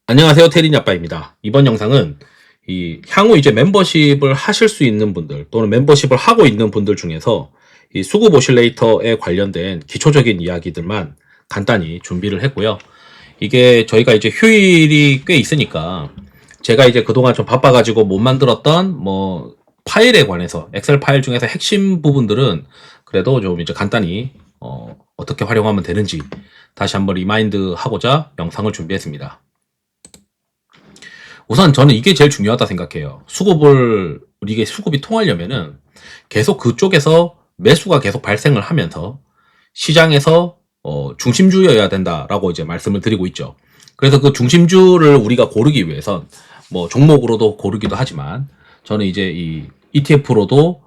안녕하세요. 테린이 아빠입니다. 이번 영상은 향후 이제 멤버십을 하실 수 있는 분들 또는 멤버십을 하고 있는 분들 중에서 이 수급 오실레이터에 관련된 기초적인 이야기들만 간단히 준비를 했고요. 이게 저희가 이제 휴일이 꽤 있으니까 제가 이제 그동안 좀 바빠가지고 못 만들었던 파일에 관해서 엑셀 파일 중에서 핵심 부분들은 그래도 좀 이제 간단히 어떻게 활용하면 되는지 다시 한번 리마인드 하고자 영상을 준비했습니다. 우선 저는 이게 제일 중요하다 생각해요. 이게 수급이 통하려면은 계속 그쪽에서 매수가 계속 발생을 하면서 시장에서 중심주여야 된다라고 이제 말씀을 드리고 있죠. 그래서 그 중심주를 우리가 고르기 위해선 종목으로도 고르기도 하지만 저는 이제 이 ETF로도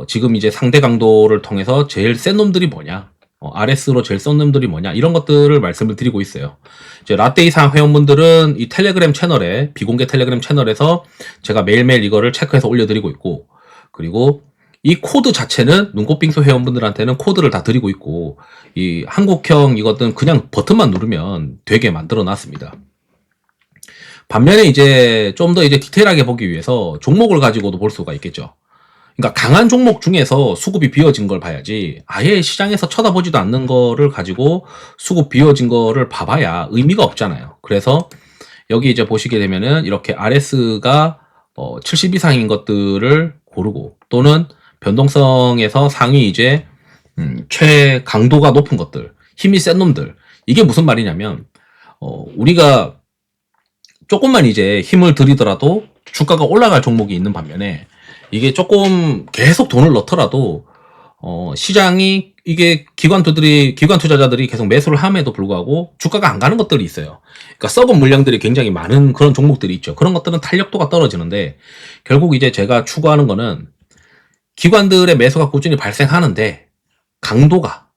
지금 이제 상대 강도를 통해서 제일 센 놈들이 뭐냐, RS로 제일 센 놈들이 뭐냐, 이런 것들을 말씀을 드리고 있어요. 이제 라떼이상 회원분들은 이 텔레그램 채널에, 비공개 텔레그램 채널에서 제가 매일매일 이거를 체크해서 올려드리고 있고, 그리고 이 코드 자체는 눈꽃빙수 회원분들한테는 코드를 다 드리고 있고, 이 한국형 이것들은 그냥 버튼만 누르면 되게 만들어 놨습니다. 반면에 이제 좀 더 이제 디테일하게 보기 위해서 종목을 가지고도 볼 수가 있겠죠. 그러니까 강한 종목 중에서 수급이 비어진 걸 봐야지, 아예 시장에서 쳐다보지도 않는 거를 가지고 수급 비어진 거를 봐봐야 의미가 없잖아요. 그래서 여기 이제 보시게 되면은 이렇게 RS가 70 이상인 것들을 고르고, 또는 변동성에서 상위 이제 최강도가 높은 것들, 힘이 센 놈들. 이게 무슨 말이냐면 우리가 조금만 이제 힘을 들이더라도 주가가 올라갈 종목이 있는 반면에, 이게 조금 계속 돈을 넣더라도 시장이, 이게 기관 투자자들이 계속 매수를 함에도 불구하고 주가가 안 가는 것들이 있어요. 그러니까 썩은 물량들이 굉장히 많은 그런 종목들이 있죠. 그런 것들은 탄력도가 떨어지는데, 결국 이제 제가 추구하는 거는 기관들의 매수가 꾸준히 발생하는데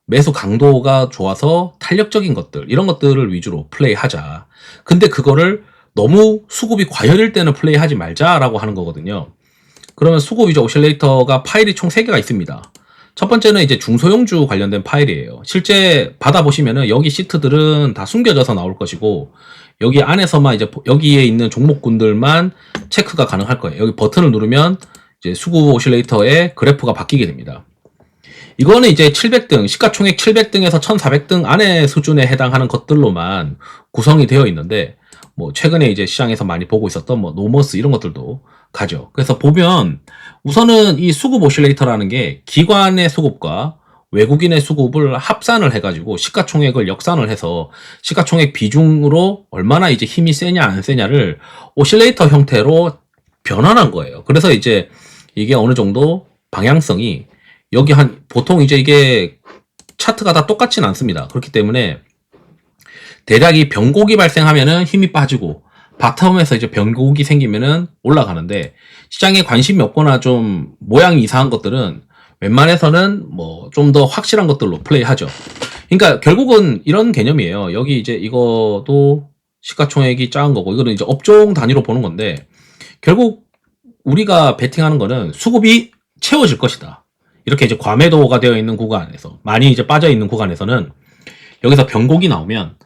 매수 강도가 좋아서 탄력적인 것들, 이런 것들을 위주로 플레이하자. 근데 그거를 너무 수급이 과열일 때는 플레이하지 말자라고 하는 거거든요. 그러면 수급 위주 오실레이터가 파일이 총 3개가 있습니다. 첫 번째는 이제 중소형주 관련된 파일이에요. 실제 받아보시면은 여기 시트들은 다 숨겨져서 나올 것이고, 여기 안에서만 이제 여기에 있는 종목군들만 체크가 가능할 거예요. 여기 버튼을 누르면 이제 수급 오실레이터의 그래프가 바뀌게 됩니다. 이거는 이제 700등, 시가총액 700등에서 1400등 안에 수준에 해당하는 것들로만 구성이 되어 있는데, 최근에 이제 시장에서 많이 보고 있었던 노머스 이런 것들도 가죠. 그래서 보면 우선은 이 수급 오실레이터라는 게 기관의 수급과 외국인의 수급을 합산을 해가지고 시가총액을 역산을 해서 시가총액 비중으로 얼마나 이제 힘이 세냐 안 세냐를 오실레이터 형태로 변환한 거예요. 그래서 이제 이게 어느 정도 방향성이 보통 이제 이게 차트가 다 똑같진 않습니다. 그렇기 때문에 대략 이 변곡이 발생하면은 힘이 빠지고, 바텀에서 이제 변곡이 생기면은 올라가는데, 시장에 관심이 없거나 좀 모양이 이상한 것들은 웬만해서는 좀 더 확실한 것들로 플레이하죠. 그러니까 결국은 이런 개념이에요. 여기 이제 이것도 시가총액이 작은 거고, 이거는 이제 업종 단위로 보는 건데, 결국 우리가 베팅하는 거는 수급이 채워질 것이다. 이렇게 이제 과매도가 되어 있는 구간에서, 많이 이제 빠져 있는 구간에서는 여기서 변곡이 나오면,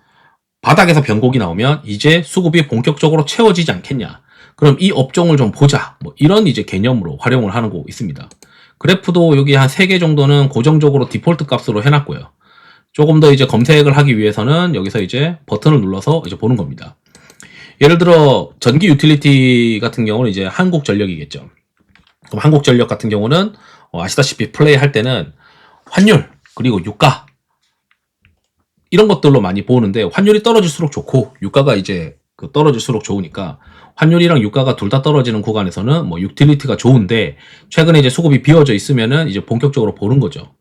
바닥에서 변곡이 나오면 이제 수급이 본격적으로 채워지지 않겠냐. 그럼 이 업종을 좀 보자. 이런 이제 개념으로 활용을 하는 거 있습니다. 그래프도 여기 한 3개 정도는 고정적으로 디폴트 값으로 해놨고요. 조금 더 이제 검색을 하기 위해서는 여기서 이제 버튼을 눌러서 이제 보는 겁니다. 예를 들어 전기 유틸리티 같은 경우는 이제 한국전력이겠죠. 그럼 한국전력 같은 경우는 아시다시피 플레이 할 때는 환율 그리고 유가 이런 것들로 많이 보는데, 환율이 떨어질수록 좋고 유가가 이제 떨어질수록 좋으니까 환율이랑 유가가 둘 다 떨어지는 구간에서는 유틸리티가 좋은데, 최근에 이제 수급이 비어져 있으면은 이제 본격적으로 보는 거죠.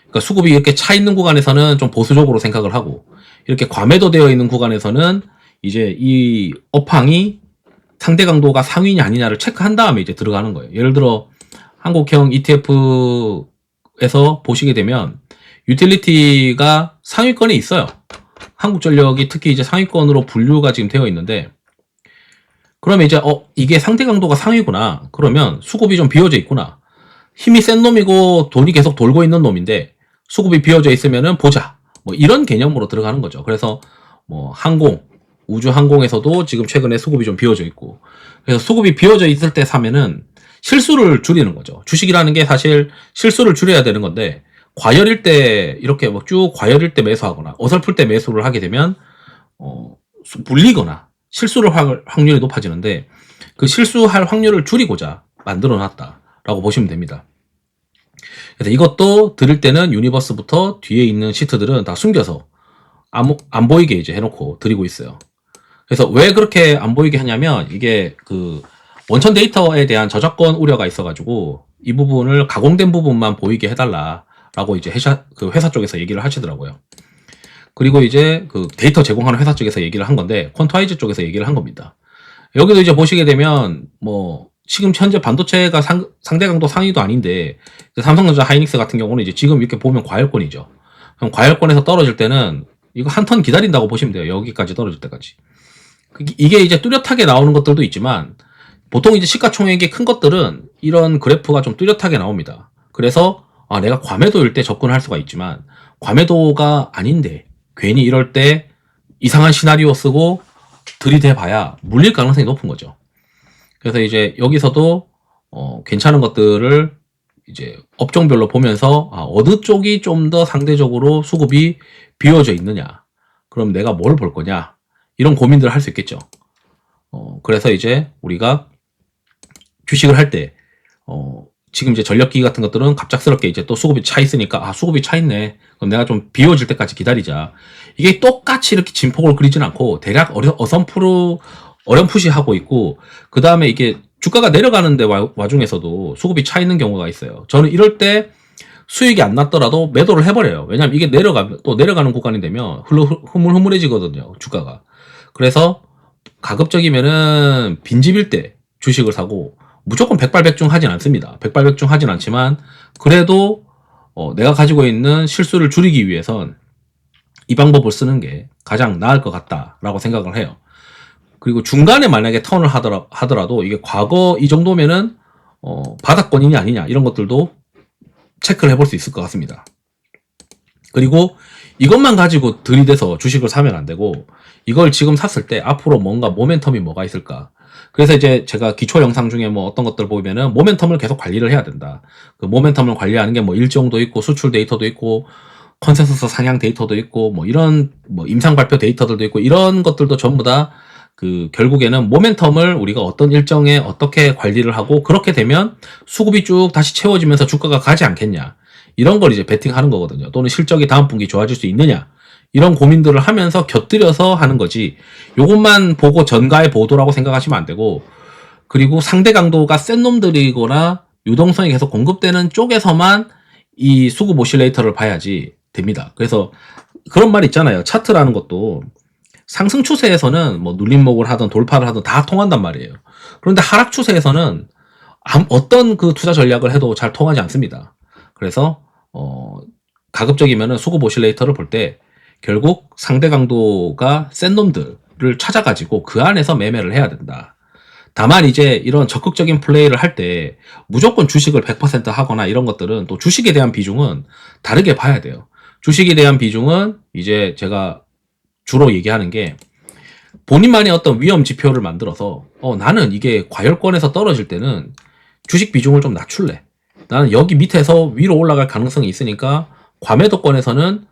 그러니까 수급이 이렇게 차 있는 구간에서는 좀 보수적으로 생각을 하고, 이렇게 과매도 되어 있는 구간에서는 이제 이 업황이 상대 강도가 상위냐 아니냐를 체크한 다음에 이제 들어가는 거예요. 예를 들어 한국형 ETF에서 보시게 되면 유틸리티가 상위권에 있어요. 한국전력이 특히 이제 상위권으로 분류가 지금 되어 있는데, 그러면 이제 이게 상대 강도가 상위구나. 그러면 수급이 좀 비어져 있구나. 힘이 센 놈이고 돈이 계속 돌고 있는 놈인데 수급이 비어져 있으면은 보자. 이런 개념으로 들어가는 거죠. 그래서 항공, 우주항공에서도 지금 최근에 수급이 좀 비어져 있고, 그래서 수급이 비어져 있을 때 사면은 실수를 줄이는 거죠. 주식이라는 게 사실 실수를 줄여야 되는 건데, 과열일 때 이렇게 뭐 쭉 과열일 때 매수하거나 어설플 때 매수를 하게 되면 물리거나 실수를 할 확률이 높아지는데, 그 실수할 확률을 줄이고자 만들어 놨다라고 보시면 됩니다. 그래서 이것도 들을 때는 유니버스부터 뒤에 있는 시트들은 다 숨겨서 안 보이게 이제 해놓고 드리고 있어요. 그래서 왜 그렇게 안 보이게 하냐면, 이게 그 원천 데이터에 대한 저작권 우려가 있어가지고 이 부분을 가공된 부분만 보이게 해달라라고 이제 그 회사 쪽에서 얘기를 하시더라고요. 그리고 이제 그 데이터 제공하는 회사 쪽에서 얘기를 한 건데, 퀀트와이즈 쪽에서 얘기를 한 겁니다. 여기도 이제 보시게 되면 뭐 지금 현재 반도체가 상대 강도 상위도 아닌데, 삼성전자 하이닉스 같은 경우는 이제 지금 이렇게 보면 과열권이죠. 그럼 과열권에서 떨어질 때는 이거 한 턴 기다린다고 보시면 돼요. 여기까지 떨어질 때까지. 이게 이제 뚜렷하게 나오는 것들도 있지만, 보통 이제 시가총액이 큰 것들은 이런 그래프가 좀 뚜렷하게 나옵니다. 그래서 내가 과매도일 때 접근할 수가 있지만, 과매도가 아닌데 괜히 이럴 때 이상한 시나리오 쓰고 들이대봐야 물릴 가능성이 높은 거죠. 그래서 이제 여기서도 괜찮은 것들을 이제 업종별로 보면서 어느 쪽이 좀 더 상대적으로 수급이 비어져 있느냐, 그럼 내가 뭘 볼 거냐, 이런 고민들을 할 수 있겠죠. 그래서 이제 우리가 주식을 할 때 지금 이제 전력기 같은 것들은 갑작스럽게 이제 또 수급이 차 있으니까 수급이 차 있네, 그럼 내가 좀 비워질 때까지 기다리자. 이게 똑같이 이렇게 진폭을 그리진 않고 대략 어렴풋이 하고 있고, 그 다음에 이게 주가가 내려가는데 와중에서도 수급이 차 있는 경우가 있어요. 저는 이럴 때 수익이 안 났더라도 매도를 해버려요. 왜냐면 이게 또 내려가는 구간이 되면 흐물흐물해지거든요, 주가가. 그래서 가급적이면은 빈집일 때 주식을 사고, 무조건 백발백중 하진 않습니다. 백발백중 하진 않지만, 그래도 내가 가지고 있는 실수를 줄이기 위해선 이 방법을 쓰는 게 가장 나을 것 같다라고 생각을 해요. 그리고 중간에 만약에 턴을 하더라도 이게 과거 이 정도면은 바닥권이냐 아니냐, 이런 것들도 체크를 해볼 수 있을 것 같습니다. 그리고 이것만 가지고 들이대서 주식을 사면 안 되고, 이걸 지금 샀을 때 앞으로 뭔가 모멘텀이 뭐가 있을까. 그래서 이제 제가 기초 영상 중에 뭐 어떤 것들 보면은 모멘텀을 계속 관리를 해야 된다. 그 모멘텀을 관리하는 게 뭐 일정도 있고, 수출 데이터도 있고, 컨센서스 상향 데이터도 있고, 뭐 이런 뭐 임상 발표 데이터들도 있고, 이런 것들도 전부 다 결국에는 모멘텀을 우리가 어떤 일정에 어떻게 관리를 하고, 그렇게 되면 수급이 쭉 다시 채워지면서 주가가 가지 않겠냐, 이런 걸 이제 베팅하는 거거든요. 또는 실적이 다음 분기 좋아질 수 있느냐, 이런 고민들을 하면서 곁들여서 하는 거지, 요것만 보고 전가의 보도라고 생각하시면 안 되고, 그리고 상대 강도가 센 놈들이거나 유동성이 계속 공급되는 쪽에서만 이 수급 오실레이터를 봐야지 됩니다. 그래서 그런 말 있잖아요. 차트라는 것도 상승 추세에서는 뭐 눌림목을 하든 돌파를 하든 다 통한단 말이에요. 그런데 하락 추세에서는 어떤 그 투자 전략을 해도 잘 통하지 않습니다. 그래서 가급적이면은 수급 오실레이터를 볼 때 결국 상대 강도가 센 놈들을 찾아가지고 그 안에서 매매를 해야 된다. 다만 이제 이런 적극적인 플레이를 할 때 무조건 주식을 100% 하거나 이런 것들은, 또 주식에 대한 비중은 다르게 봐야 돼요. 주식에 대한 비중은 이제 제가 주로 얘기하는 게, 본인만의 어떤 위험 지표를 만들어서 나는 이게 과열권에서 떨어질 때는 주식 비중을 좀 낮출래, 나는 여기 밑에서 위로 올라갈 가능성이 있으니까 과매도권에서는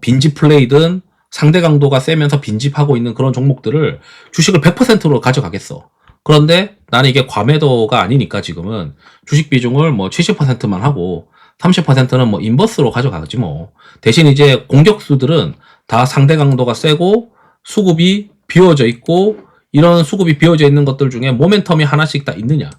빈집 플레이든 상대 강도가 세면서 빈집하고 있는 그런 종목들을 주식을 100%로 가져가겠어. 그런데 나는 이게 과매도가 아니니까 지금은 주식 비중을 뭐 70%만 하고 30%는 뭐 인버스로 가져가지 뭐. 대신 이제 공격수들은 다 상대 강도가 세고 수급이 비워져 있고, 이런 수급이 비워져 있는 것들 중에 모멘텀이 하나씩 다 있느냐,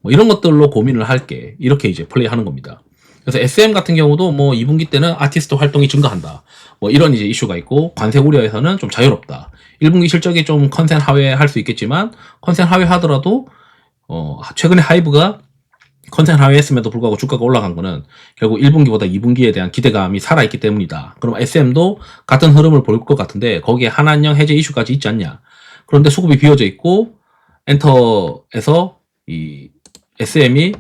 뭐 이런 것들로 고민을 할게, 이렇게 이제 플레이하는 겁니다. 그래서 SM 같은 경우도 뭐 2분기 때는 아티스트 활동이 증가한다, 뭐 이런 이제 이슈가 있고, 관세 우려에서는 좀 자유롭다. 1분기 실적이 좀 컨센 하회할 수 있겠지만, 컨센 하회 하더라도 최근에 하이브가 컨센 하회했음에도 불구하고 주가가 올라간 거는 결국 1분기보다 2분기에 대한 기대감이 살아있기 때문이다. 그럼 SM도 같은 흐름을 볼 것 같은데 거기에 한한령 해제 이슈까지 있지 않냐. 그런데 수급이 비어져 있고 엔터에서 이 SM이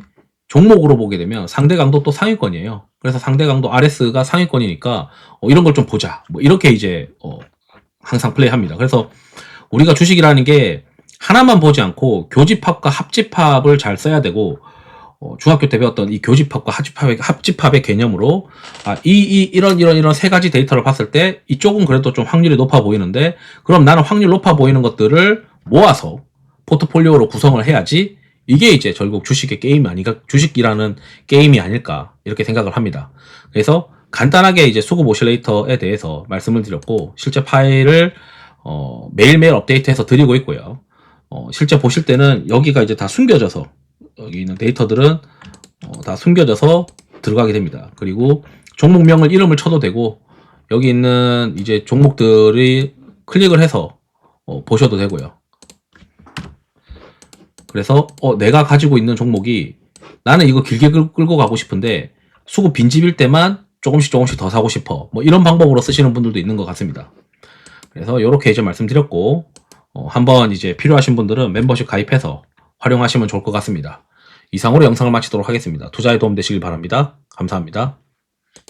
종목으로 보게 되면 상대 강도 또 상위권이에요. 그래서 상대 강도 RS가 상위권이니까 이런 걸 좀 보자, 뭐 이렇게 이제 항상 플레이합니다. 그래서 우리가 주식이라는 게 하나만 보지 않고 교집합과 합집합을 잘 써야 되고, 중학교 때 배웠던 이 교집합과 합집합의 개념으로, 이런 세 가지 데이터를 봤을 때 이쪽은 그래도 좀 확률이 높아 보이는데, 그럼 나는 확률 높아 보이는 것들을 모아서 포트폴리오로 구성을 해야지, 이게 이제 결국 주식의 게임이 아닌가, 주식이라는 게임이 아닐까, 이렇게 생각을 합니다. 그래서 간단하게 이제 수급 오실레이터에 대해서 말씀을 드렸고, 실제 파일을 매일매일 업데이트해서 드리고 있고요. 실제 보실 때는 여기가 이제 다 숨겨져서, 여기 있는 데이터들은 다 숨겨져서 들어가게 됩니다. 그리고 종목명을 이름을 쳐도 되고, 여기 있는 이제 종목들이 클릭을 해서 보셔도 되고요. 그래서 내가 가지고 있는 종목이, 나는 이거 길게 끌고 가고 싶은데 수급 빈집일 때만 조금씩 더 사고 싶어, 뭐 이런 방법으로 쓰시는 분들도 있는 것 같습니다. 그래서 이렇게 이제 말씀드렸고, 한번 이제 필요하신 분들은 멤버십 가입해서 활용하시면 좋을 것 같습니다. 이상으로 영상을 마치도록 하겠습니다. 투자에 도움 되시길 바랍니다. 감사합니다.